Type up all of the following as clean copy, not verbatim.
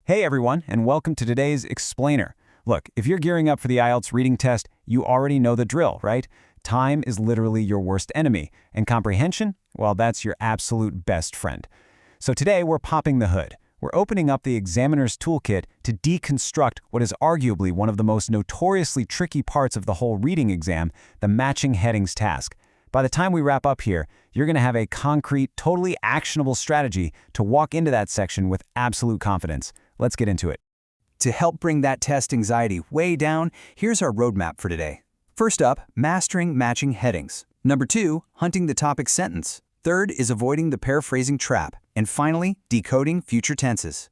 Hey everyone, and welcome to today's Explainer. Look, if you're gearing up for the IELTS reading test, you already know the drill, right? Time is literally your worst enemy, and comprehension, well, that's your absolute best friend. So today we're popping the hood. We're opening up the examiner's toolkit to deconstruct what is arguably one of the most notoriously tricky parts of the whole reading exam, the matching headings task. By the time we wrap up here, you're going to have a concrete, totally actionable strategy to walk into that section with absolute confidence. Let's get into it. To help bring that test anxiety way down, here's our roadmap for today. First up, mastering matching headings. Number 2, hunting the topic sentence. Third is avoiding the paraphrasing trap. And finally, decoding future tenses.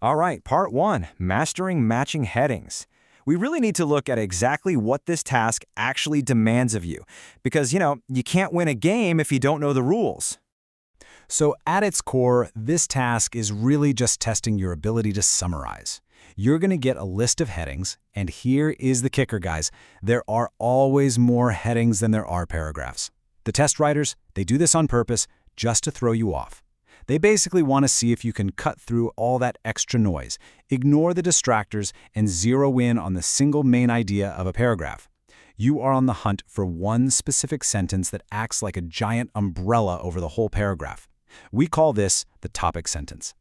All right, part 1, mastering matching headings. We really need to look at exactly what this task actually demands of you. Because, you can't win a game if you don't know the rules. So at its core, this task is really just testing your ability to summarize. You're going to get a list of headings, and here is the kicker, guys. There are always more headings than there are paragraphs. The test writers, they do this on purpose just to throw you off. They basically want to see if you can cut through all that extra noise, ignore the distractors, and zero in on the single main idea of a paragraph. You are on the hunt for one specific sentence that acts like a giant umbrella over the whole paragraph. We call this the topic sentence.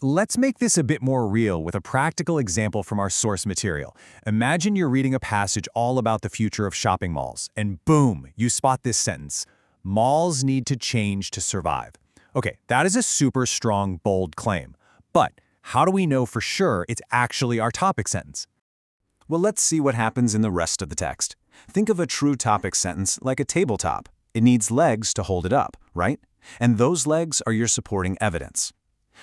Let's make this a bit more real with a practical example from our source material. Imagine you're reading a passage all about the future of shopping malls, and boom, you spot this sentence. Malls need to change to survive. Okay, that is a super strong, bold claim. But how do we know for sure it's actually our topic sentence? Well, let's see what happens in the rest of the text. Think of a true topic sentence like a tabletop. It needs legs to hold it up, right? And those legs are your supporting evidence.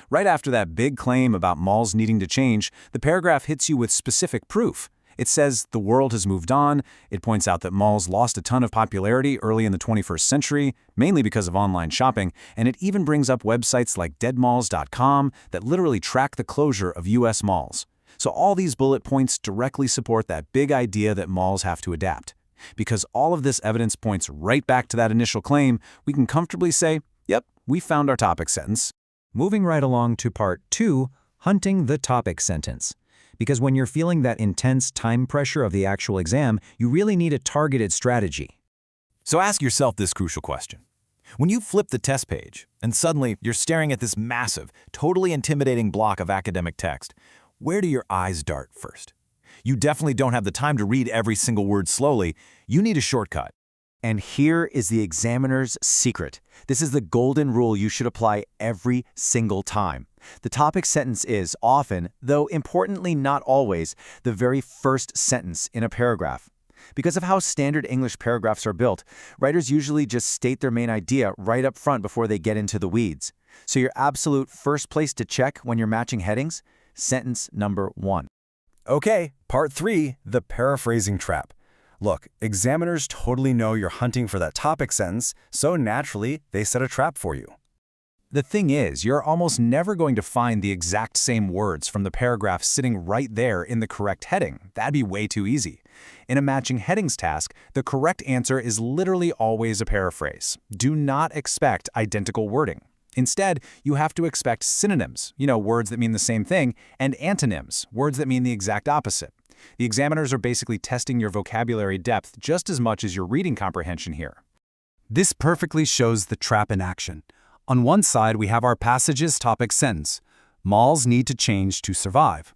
Right after that big claim about malls needing to change, the paragraph hits you with specific proof. It says the world has moved on. It points out that malls lost a ton of popularity early in the 21st century, mainly because of online shopping, and it even brings up websites like deadmalls.com that literally track the closure of US malls. So all these bullet points directly support that big idea that malls have to adapt. Because all of this evidence points right back to that initial claim, we can comfortably say, yep, we found our topic sentence. Moving right along to part 2, hunting the topic sentence. Because when you're feeling that intense time pressure of the actual exam, you really need a targeted strategy. So ask yourself this crucial question. When you flip the test page, and suddenly you're staring at this massive, totally intimidating block of academic text, where do your eyes dart first? You definitely don't have the time to read every single word slowly. You need a shortcut. And here is the examiner's secret. This is the golden rule you should apply every single time. The topic sentence is often, though importantly not always, the very first sentence in a paragraph. Because of how standard English paragraphs are built, writers usually just state their main idea right up front before they get into the weeds. So your absolute first place to check when you're matching headings? Sentence number 1. Okay, part 3, the paraphrasing trap. Look, examiners totally know you're hunting for that topic sentence, so naturally, they set a trap for you. The thing is, you're almost never going to find the exact same words from the paragraph sitting right there in the correct heading. That'd be way too easy. In a matching headings task, the correct answer is literally always a paraphrase. Do not expect identical wording. Instead, you have to expect synonyms, words that mean the same thing, and antonyms, words that mean the exact opposite. The examiners are basically testing your vocabulary depth just as much as your reading comprehension here. This perfectly shows the trap in action. On one side, we have our passage's topic sentence. Malls need to change to survive.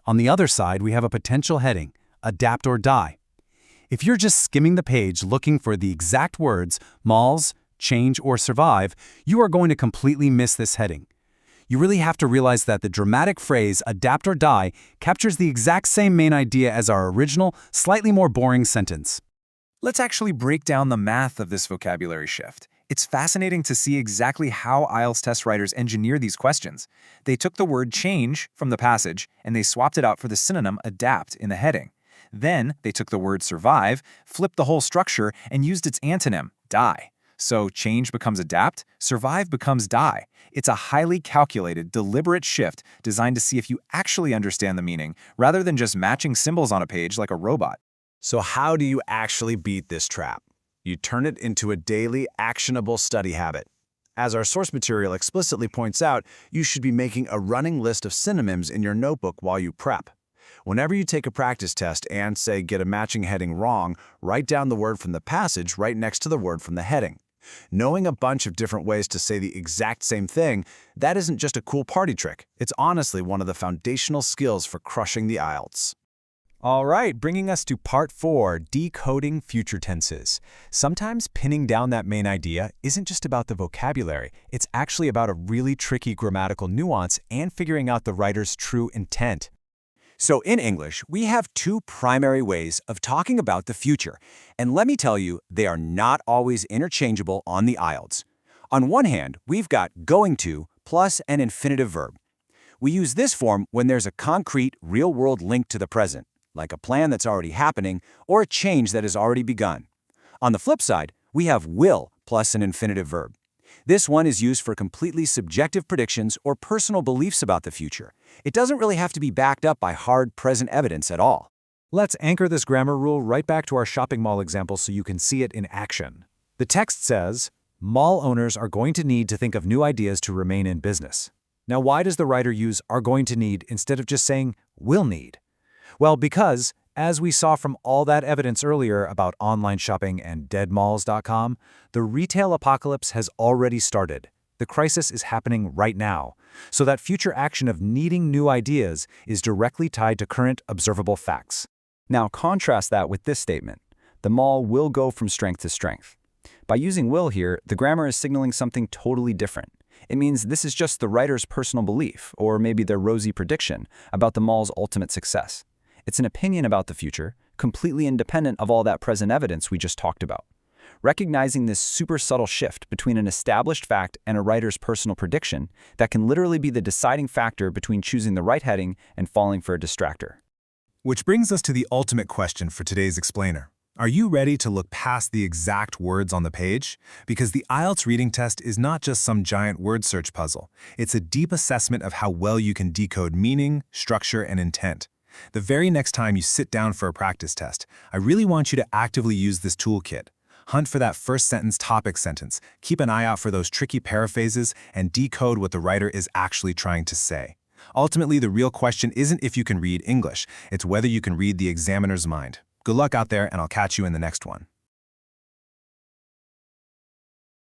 On the other side, we have a potential heading, adapt or die. If you're just skimming the page looking for the exact words, malls, change, or survive, you are going to completely miss this heading. You really have to realize that the dramatic phrase, adapt or die, captures the exact same main idea as our original, slightly more boring sentence. Let's actually break down the math of this vocabulary shift. It's fascinating to see exactly how IELTS test writers engineer these questions. They took the word change from the passage, and they swapped it out for the synonym adapt in the heading. Then they took the word survive, flipped the whole structure, and used its antonym, die. So change becomes adapt, survive becomes die. It's a highly calculated, deliberate shift designed to see if you actually understand the meaning, rather than just matching symbols on a page like a robot. So how do you actually beat this trap? You turn it into a daily, actionable study habit. As our source material explicitly points out, you should be making a running list of synonyms in your notebook while you prep. Whenever you take a practice test and, say, get a matching heading wrong, write down the word from the passage right next to the word from the heading. Knowing a bunch of different ways to say the exact same thing, that isn't just a cool party trick. It's honestly one of the foundational skills for crushing the IELTS. All right, bringing us to part 4, decoding future tenses. Sometimes pinning down that main idea isn't just about the vocabulary, it's actually about a really tricky grammatical nuance and figuring out the writer's true intent. So in English, we have two primary ways of talking about the future, and let me tell you, they are not always interchangeable on the IELTS. On one hand, we've got going to plus an infinitive verb. We use this form when there's a concrete, real-world link to the present, like a plan that's already happening or a change that has already begun. On the flip side, we have will plus an infinitive verb. This one is used for completely subjective predictions or personal beliefs about the future. It doesn't really have to be backed up by hard present evidence at all. Let's anchor this grammar rule right back to our shopping mall example so you can see it in action. The text says, mall owners are going to need to think of new ideas to remain in business. Now, why does the writer use are going to need instead of just saying will need? Well, because, as we saw from all that evidence earlier about online shopping and deadmalls.com, the retail apocalypse has already started. The crisis is happening right now, so that future action of needing new ideas is directly tied to current observable facts. Now contrast that with this statement. The mall will go from strength to strength. By using will here, the grammar is signaling something totally different. It means this is just the writer's personal belief, or maybe their rosy prediction, about the mall's ultimate success. It's an opinion about the future, completely independent of all that present evidence we just talked about. Recognizing this super subtle shift between an established fact and a writer's personal prediction that can literally be the deciding factor between choosing the right heading and falling for a distractor. Which brings us to the ultimate question for today's explainer. Are you ready to look past the exact words on the page? Because the IELTS reading test is not just some giant word search puzzle. It's a deep assessment of how well you can decode meaning, structure, and intent. The very next time you sit down for a practice test, I really want you to actively use this toolkit. Hunt for that first sentence topic sentence, keep an eye out for those tricky paraphrases, and decode what the writer is actually trying to say. Ultimately, the real question isn't if you can read English, it's whether you can read the examiner's mind. Good luck out there, and I'll catch you in the next one.